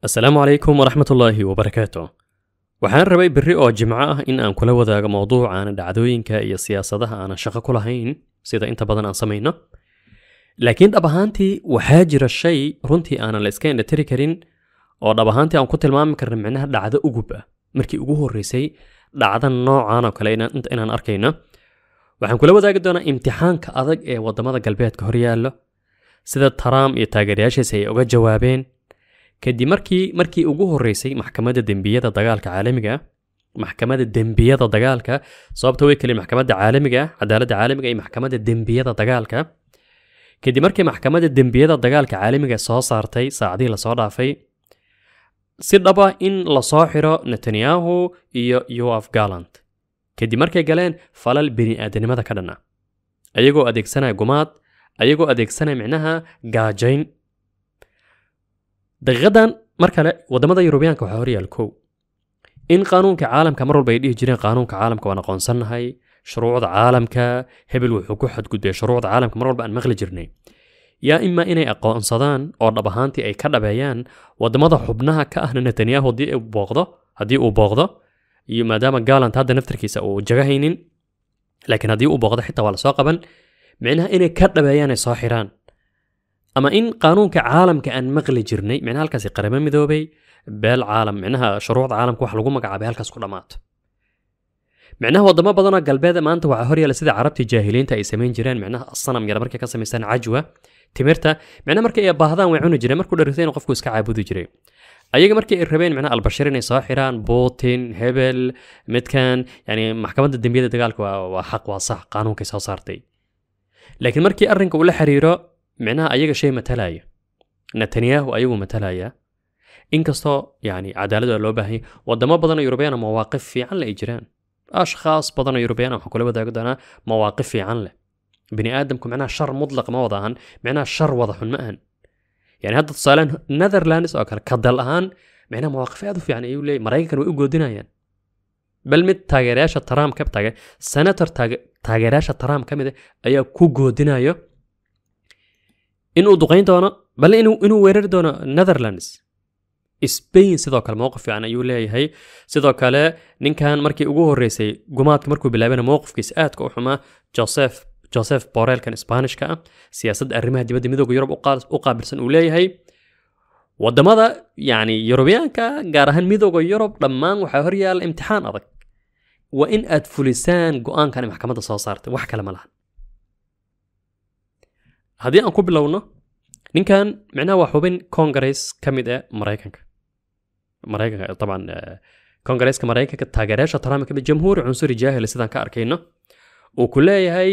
السلام عليكم ورحمة الله وبركاته. waxaan rabay berri oo jimco ah in aan kula wadaago mowduuca dhacdooyinka iyo siyaasadaha aan shaqo ku lahayn sida inta badan aan sameeyno. laakiin dhab ahaantii waxaa jira shay runtii aan la iska indhatiri karin oo dhab ahaantii aan ku tilmaami karno micnaha dhacdo ugub ah markii ugu horeysay dhacdo noocan oo kale inaan arkayno. waxaan kula wadaagi doonaa imtixaanka adag ee wadamada galbeedka hor yaalo sida Trump iyo taageerayaashiisa ay uga jawaabeen kadib markii ugu horeysay maxkamadda dembiyada dagaalka caalamiga sababtoo way kale maxkamadda caalamiga cadaaladda caalamiga iyo maxkamadda dembiyada dagaalka kadib markii maxkamadda dembiyada dagaalka caalamiga soo saartay saacadii la soo dhaafay si dhaba in la soo xiro Netanyahu iyo Yoav Gallant kadib markay galeen falal bini'aadanimada ka dhana ayagoo adeegsanaya gumaad ayagoo adeegsanaya micnaha gaajayn. daqiiqadan mar kale wadamada Yurubiyaanka waxa hor yaal kow in qaanuunka caalamka mar walba ay dhihi jireen qaanuunka caalamka waan aqoonsanahay shuruucda caalamka hebel wuxuu ku xadgudbay shuruucda caalamka mar walba aan maqli jirnay yaa ima inay aqoonsadaan oo dhab ahaantii ay ka dhabeeyaan wadamada xubnaha ka ahna Netanyahu haddii uu booqdo iyo maadaama Gallant hadda naftarkiisa uu jagahaynin laakiin haddii uu booqdo xitaa waa la soo qaban micnaha inay ka dhabeeyaan ay soo xiraan ama in qaanuunka caalamka aan maqli jirnay micnaha halkaas qaramo midoobay beel caalam micnaha shuruucda caalamka wax lagu magacaabay halkaas ku dhamaato. micnaha wadamo badan oo galbeed maanta waxa hor yaala sida carabtii jaahiliinta ay sameyn jireen micnaha sanam yar markay ka sameeysan cajwa timirta micnaha markay ay baahdaan way cuni jireen markuu dharagteen qofku iska caabudi jiray ayaga markay ay rabeen micnaha albashir inay soo xiraan Putin hebel midkan yani maxkamadda dembiyada dagaalka waa xaq waa sax qaanuunkay soo saartay laakiin markii arrinka uu la xiriiro micnaha ayaga shay matalaya Netanyahu ayagu matalaya inkastoo yani cadaalada loo baahay wadamo badan oo Yurubiyan mawaaqif fiican la jiraan ashkhaas badan oo Yurubiyan waxa kula wadaagi doonaa mawaaqif fiican leh bini aadamku micnaha shar mutlaq ma wadaan micnaha shar wada xun ma ahan yani hadda tusaalaan Netherlands oo kale ka dal ahaan micnaha mawaaqif aad u fiican ay u leeyahay Mareykanka way u goodinayaan bal mid taageerayaasha Trump ka senator taageerayaasha Trump kamid ayaa ku goodinayo inuu duqeyn doono bal inuu weerar doono Netherlands. Spain sidoo kale mowqif fiican ayuu leeyahay sidoo kale ninkan markii ugu horeysay gumaadka markuu bilaabay mowqifkiisa aadka u xumaa Joseph Borrell kan Isbaanishka ah siyaasadda arrimaha dibadda midowga Yurub u qaabilsan uu leeyahay wadamada yani Yurubiyaanka gaar ahaan midowga Yurub dhammaan waxa hor yaal imtixaan adag waa in aad fulisaan go'aankan maxkamadda soo saartay wax kale ma lahan. haddii aan ku bilowno ninkan micnaha waa xubin Congress kamid ah Mareykanka طبعا Congress-ka Mareykanka taageerayaasha Trump kamid jamhuuri cunsuri jaahil sidaan ka arkayno uu ku leeyahay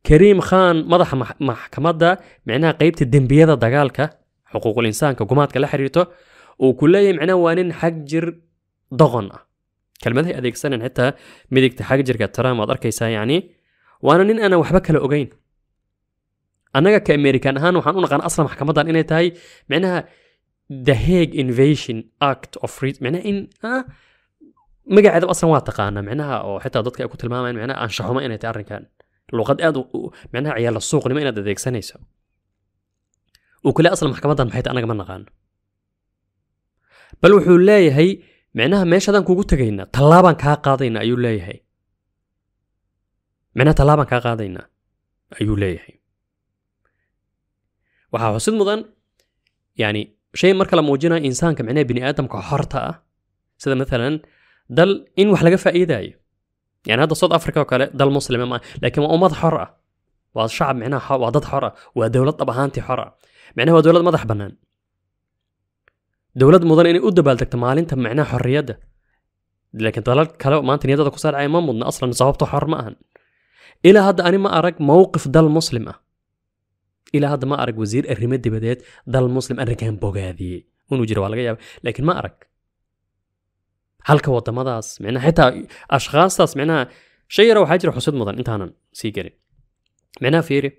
Karim Khan madaxa maxkamadda micnaha qaybta dembiyada dagaalka xuquuqul insaanka gumaadka la xiriirto uu ku leeyahay micnaha waa nin xag jir doqon ah kelmadaha adeegsanan xitaa midigta xag jirka Trump aad arkaysaa yani waana nin aan waxba kala ogeyn anaga ka American ahaan waxaan u naqaan asla maxkamadan inay tahay micnaha The Hague Invasion Act of Freedom micnaha in magaceeda aslan waa taqaana micnaha oo xitaa dadka ay ku tilmaamayaan micnaha aan shaxuma inay tahay arrinkan luqad aad micnaha ciyaal suuqnimo inaad adeegsanayso oo kale asla maxkamadan maxay tahay anaga ma naqaan bal wuxuu leeyahay micnaha meeshadan kugu tagayna talaaban ka qaadayna ayuu leeyahay micnaha talaaban ka qaadayna ayuu leeyahay. waxa xusid mudan yani shay marka la muujinayo insaanka micnaha bini aadamka xorta ah sida مثلا dal in wax laga faa'iidayo yani hadda South Africa oo kale dal muslim ma laakiin waa ummad xor ah waa shacab micnaha waa dad xor ah waa dawlad dhab ahaantii xor ah micnaha waa dawlad madax bannaan dawlad mudan inay u dabaaldegto maalinta micnaha xorriyadda laakiin dalal kale maanta niyadda ku saarcay ma mudna aslan sababta xor ma ahan ilaa hadda ani ma arag mowqif dal muslim ah إلى هذا ما أرق وزير الرماد بدأت ضل مسلم أنا كان بوجادي ونوجر ولا جاب لكن ما أرق هلك وضع مداس معنا حتى أشخاص تاس معنا شيء روح حجر حسد مضن أنت هنا سيجري معنا فيري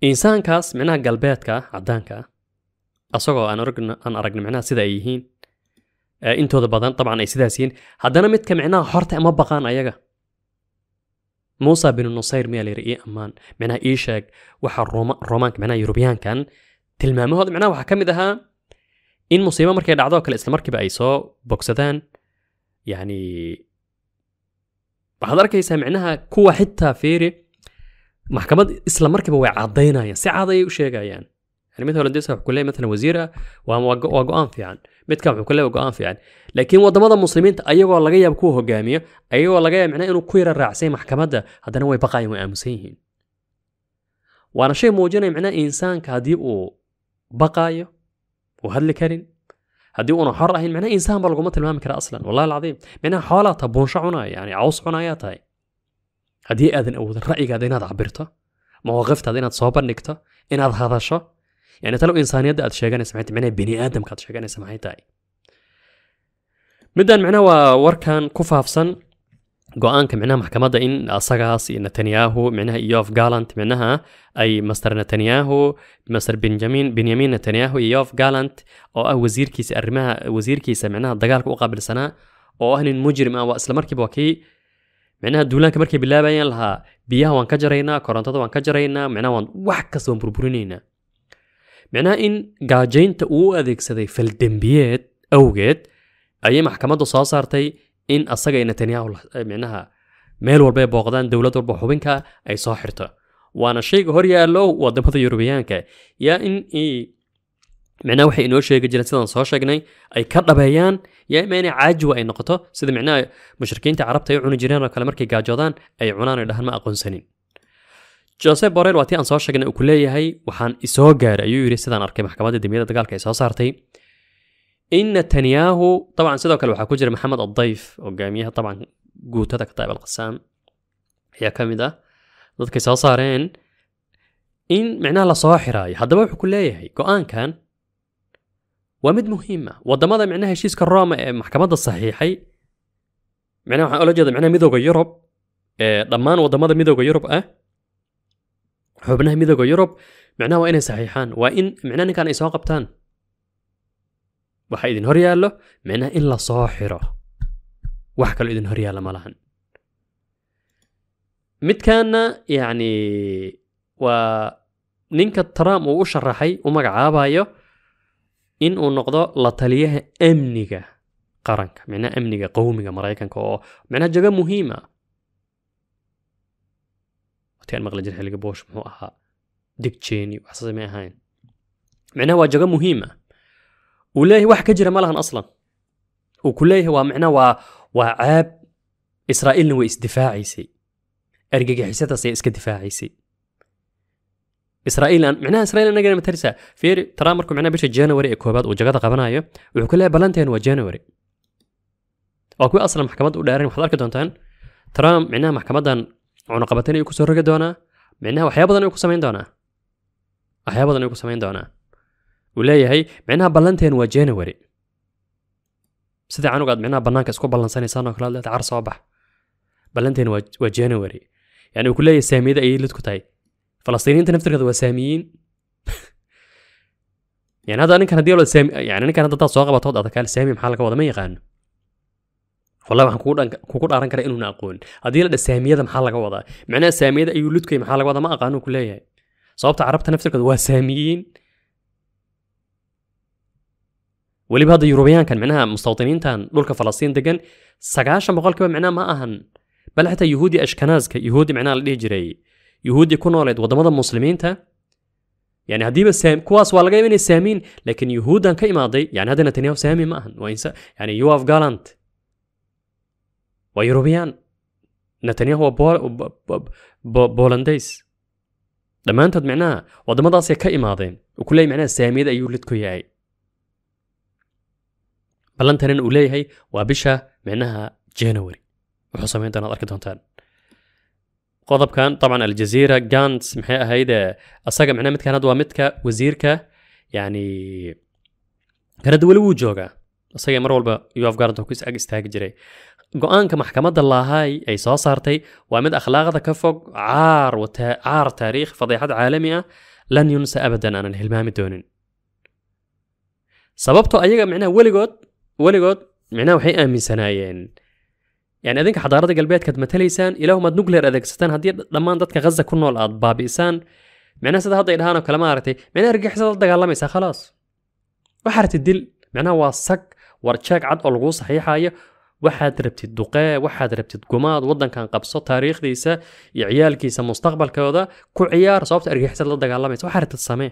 إنسان كاس معنا قلبات كا عدان كا أصغى أنا أرقنا معنا سدايهين أنتوا ذا بدن طبعا أي سداسين هذانا متك معنا حرت ما بقان أيجا موسى بن النصير ميالي رئي أمان معناها إيشاك وحا الرومان معناها يوروبيان كان tilmaamahooda macnaha waxa kamid ahaa in musiibo markay dhacdo kale isla markiiba ay soo bogsadaan yani waxaad arkaysaa micnaha kuwa xitaa fiiri maxkamad isla markiiba way cadaynayaan si cad ay u sheegayaan يعني مثلا هولنديسا wuxuu leeyahay مثلا wasiira waa go'aan fiican midka wuxuu ku leeyahay go'aan fiican laakiin wadamada muslimiinta ayagoo laga yaab ku hogaamiyo ayagoo laga yaab macna inuu ku yara raacsay maxkamadda haddana way baqayaan way aamusan yihiin waana shay muujinaya macna insaanka hadii uu baqayo oo hadli karin hadii uu xor ahayn macna insaan bal laguma tilmaami kara aslan wallahi alcadiim macna xoolaha tabuunsho cunaya yani caws cunaya tahay hadii aadan awood ra'yigaada inaad cabirto mawaqiftaada inaad soo bandhigto inaad hadasho يعني تلو إنسانية ده أتشجعنا سمعت معناه بني آدم كات شجعنا سمعتها مدن معناه ووركان كفافسن قوان كمعناه محكمة ده إن أصغاس نتنياهو معناه يوف جالانت معناها أي مستر نتنياهو مستر بنيامين نتنياهو يوف جالانت أو وزير كيس أرمها وزير كيس معناه دجالك وقبل سنة أو أهل مجرم أو أسلم مركب وكي معناها دولان كمركب بالله بين لها بيها وانكجرينا كورنتات وانكجرينا معناه وحكس ومبربرينينا معناها إن جاجينتا uu adeegsaday faldambiyeed awgeed ayay maxkamaddu soo saartay in asaga ay Netanyahu micnaha meel walba ay booqdaan dawlad walba xubinka ay soo xirto waana shayga hor yaalo wadamada Yurubiyaanka yaa in micnaha waxay inoo sheegay jireen sidaan soo sheegnay ay ka dhabeeyaan yaa imaanay caajwa ay noqoto sida micnaha mushrikiinta carabta ay cuni jireen oo kale markay gaajoodaan ay cunaan ay dhahan ma aqoonsanin Joseph Borrell waati aan soo sheegnay uu ku leeyahay waxaan isoo gaaray ayuu yiri sidaan arkay maxkamadda dambiyada dagaalka ay soo saartay in Netanyahu طبعا sidoo kale waxa ku jira Maxamed Ad-Dayf hogaamiyaha طبعا guutada Kataib al-Qassam ayaa kamid ah dadka soo saareen in macnaha la soo xiray haddaba wuxuu ku leeyahay go'aankan waa mid muhiim ah wadamada macnaha heshiiska Rome ee maxkamadda saxiixay macnaha waxa la jeedo macnaha midowga Yurub ee dhammaan wadamada midowga Yurub ah xubnaha midowga Yurub macnaha waa inay saxiixaan waa in macnaha ninkan ay soo qabtaan waxa idin hor yaalo macnaha in la soo xiro wax kale idin hor yaalo malahan midkaana yani waa ninka Trump uu u sharaxay u magacaabayo in uu noqdo la taliyaha amniga qaranka macnaha amniga qowmiga Mareykanka oo macnaha jaga muhiim ah كان مغلق جرح اللي بوش محوها ديك تشيني وحساسة ما هاين معناه واجهة مهمة ولاهي واحد كجرة مالهن أصلا وكليه هو معناه وعاب إسرائيل نوى إسدفاعي سي أرجع حسيتها سي إسك دفاعي سي إسرائيل معناه إسرائيل أنا قلنا مترسة في ترى مركم معناه بيش جانوري إكوابات وجقات قبنايا وكلها بلانتين وجانوري أكو أصلا محكمات ودارين وحضرك دونتان ترى معناه محكمات cunaqabateen ay ku soo rogi doonaa macnaha waxyaabo badan ay ku sameyn doonaa uu leeyahay macnaha ballanteen waa January sida canugaad macnaha banaanka isku ballansanaysan oo kala leedahay car soo bax ballanteen waa January yani uu ku leeyahay saamiyada ay lid ku tahay Falastiiniinta naftirkooda waa saamiyiin yani hada ninkan hadii loo saami yani ninkan hadda soo qabato dad kale saami maxaa laga wada ma yaqaan والله waxaan kugu dhaaran karaa inuu aqoon hadii la dhasaamiyada maxaa laga wadaa macnaha saamiyada ayuu ludkay maxaa laga wadaa ma aqaan ku leeyahay sababta carabta naftirkooda waa saamiyiin waliba hada Yurubiyaankan macnaha mustawdiniintan dhulka Falastiin degan 90% macnaha ma ahan bal xitaa Yahuudi Ashkenazka Yahuudi macnaha la dhihi jiray Yahuudi ku nooleed wadamada muslimiinta يعني هدي بس كواس ولا جاي من السامين لكن يهودا كإماضي يعني هذا نتنياهو سامي ما أهن وإنسا يعني يوف جالانت ويوروبيان نتنياهو بولنديس لما أنت معناه وده مضى سيا كإماضين وكله معناه سامي ذا يولدكو ياي بلنتنين أوليه وبشة معناها جانوري وحصمين تنا أركضهم تان قضب كان طبعا الجزيرة جانتس محيئة هيدا أصاقا معنا متك هندوا متك وزيرك يعني كان دولو جوغا أصاقا مرولبا يوف قاردو كويس أجستاق جري قوانك محكمة الله هاي أي صارتي ومد أخلاق ذا كفوق عار تاريخ فضيحة عالمية لن ينسى أبدا أنا الهلمام الدونين سببته أيها معنا وليقود معنا وحي آمن سنايين يعني أذنك حضارة قلبيات كد متليسان إلهو ما نوكلير أذك ستان هدي لما ندتك غزة كنو الأرض بابيسان معناه سيدا هذا إلهانا وكلام عارتي معناه رجع حسد دقال الله ميسا خلاص وحرت الدل معناها واسك ورشاك عد أو لغو صحيحة waxaad rabtid duqee waxaad rabtid gumaad waddankan qabso taariikhdiisa iyo ciyaalkiisa mustaqbalkooda ku ciyaar sababta argixisad la dagaalamaysa waxa rabtid samee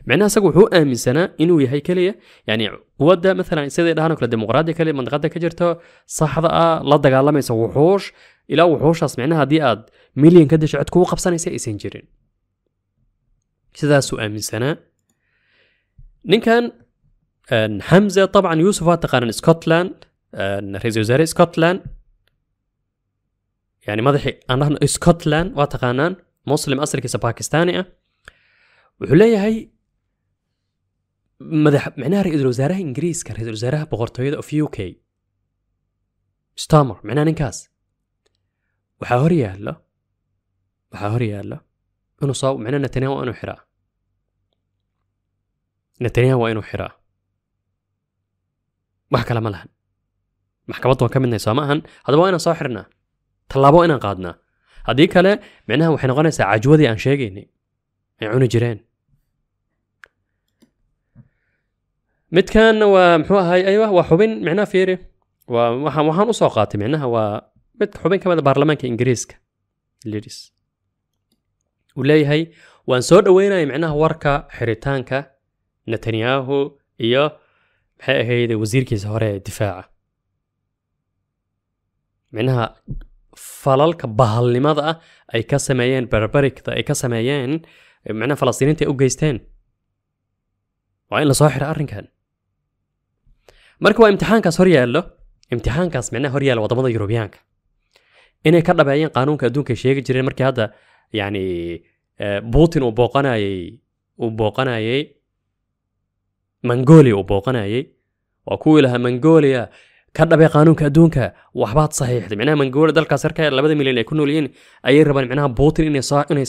macnaha isagu wuxuu aaminsanaa inuu yahay kaliya yani quwadda maalan sidii dhahan kala dimuqraadiya kaliya mandaqada ka jirto saxda ah la dagaalamaysa wuxuush ilaa wuxuushaas macnaha haddii aad milyan ka disho cid kugu qabsanaysa aysan jirin sidaasuu aaminsanaa ninkan حمزة طبعا يوسف واتقان اسكتلاند رئيس وزراء اسكتلاند يعني مدحي أنا اسكتلاند واتقانان مسلم أصلي كيس باكستانية وحلية هي مدح معناها رئيس الوزراء إنجليز كرئيس الوزراء بغرطوية في يوكي ستامر معناها نكاس وحاوريا لا إنه صاب معناها نتنياهو وإنه حراء نتنياهو وإنه حراء wax kale ma lahan maxkamaddu waa ka midnay soomaahan haddaba waa inaan soo xirnaa tallaabo inaan qaadnaa haddii kale micnaha waxay noqonaysaa cajwadii aan sheegaynay ay cuni jireen midkan waa muxuu ahay aywa waa xubin micnaha fiiri waxaan u soo qaatay micnaha waa mid xubin ka mid ah baarlamaanka ingiriiska ladies uu leeyahay waan soo dhaweynaya micnaha warka xiritaanka netanyahu iyo maxay ahayd wasiirkiisa hore ee difaaca micnaha falalka bahalnimada ah ay ka sameeyeen barbarikda ay ka sameeyeen micnaha falastiiniinta ay u geysteen waa in la soo xiro arrinkan marka waa imtixaankaas hor yaallo imtixaankaas micnaha hor yaalla wadamada yurubiyaanka inay ka dhabeeyeen qaanuunka adduunka ay sheegi jireen markii hadda yani Putin uu booqanayay Mongolia uu booqanayay waa kuwii lahaa Mongolia ka dhabay qaanuunka adduunka waxbaad saxiixday micnaha Mongolia dalkaas sarka 2 milyan ay ku nool yihiin ayay rabaan micnaha Putin inay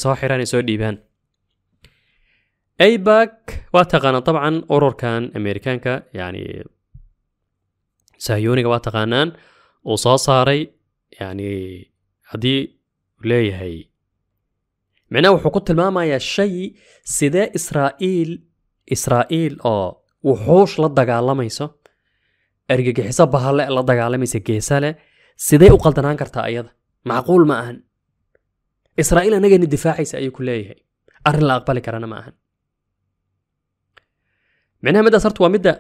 soo xiraan ay soo dhiibaan AIPAC waa taqaana طبعا ururkan Ameerikaanka yani sahyoniga waa taqaanaan oo soo saaray yani hadii leeyahay micnaha wuxuu ku tilmaamayaa shay sidee Israa'iil oo wuxuush la dagaalamayso argagixiso bahalle la dagaalamaysa geesale sidee u qaldanaan kartaa ayada macquul ma ahan Israa'iil anaga ni difaacaysa ayuu ku leeyahay arrin la aqbali karana ma ahan micnaha midda sartu waa midda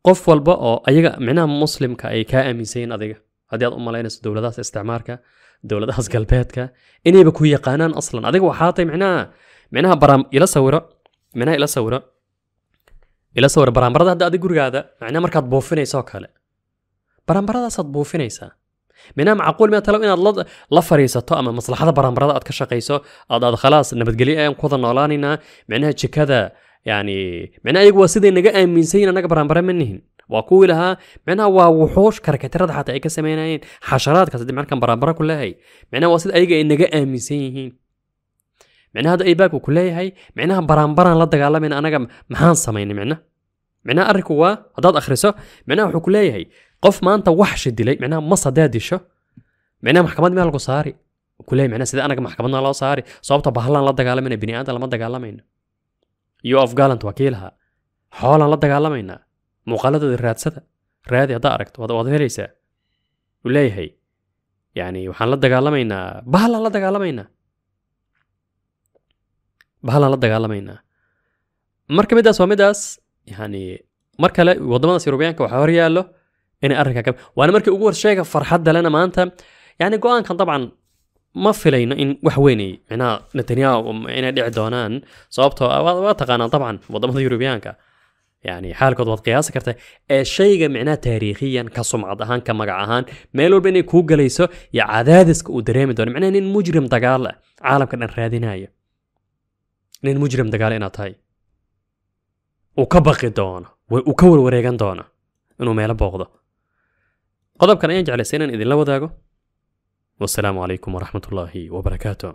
qof walba oo ayaga micnaha muslimka ay ka aaminsan adiga hadii aad u malaynayso dawladaha isticmaarka dawladaha galbeedka inayba ku yaqaanaan aslan adiga waxaa tay micnaha baram ila sawiro barambarada hadda adiga gurigaada macnaha markaad buufinayso kale barambaradaasad buufinaysaa micnaha macquul ma talo inaad la fariisato ama maslaxada barambarada aad ka shaqayso aad khalaas nabadgelyo aan ku wada noolaanayna micnaha jikada yani micnaha ayagu waa siday naga aaminsan anaga barambara ma nihin waa kuwii lahaa micnaha waa wuxuush karakatirada xataa ay ka sameynayeen xasharaadkaas hadii markaan barambara ku leeyahay micnaha waa sida ayaga ay naga aaminsan yihiin معناها هذا أيباك وكلها هي معناها برامبران لا دقالمين أنا محان سميني معناها أركوا هذا أخرسه معناها وكلها هي قف ما أنت وحش الدلي معناها ما صدادي شو معناها محكمات مالك صاري وكلها معناها سيدا أنا محكمتنا لا صاري صوبته بحلان لا دقالمين بني آدم لا دقالمين يوقف قالنت وكيلها حولا لا دقالمين مقالدة الرادسة رادي هذا أركت وهذا ليس ولا هي يعني وحن لا دقالمين بحلان لا دقالمين بحلان لا دقالمين marka midaas waa midaas yani markale wadamada Yurubiyaanka waxa hor yaalo in arrinka waana markii ugu warsheega farxadda lana maanta yani go'aankan dabcan ma filayno in wax weynay ina Netanyahu inay dhici doonaan sababtoo waa taqaanaa dabcan wadamada Yurubiyaanka yani xaalkood wad qiyaas kartaa ee shayga macna taariikhiyan ka sumcad ahaan ka magac ahaan meel walba inay ku galayso ya cadaadiska uu dareemi doono macna in mujrim dagaal caalamka dhan raadinaya in mujrim dagaal ina tahay وكبقي دونا وكول وريغان دونا انو ميلا بوقدو قدب كان ايان جعل سينان اذن لو داغو والسلام عليكم ورحمة الله وبركاته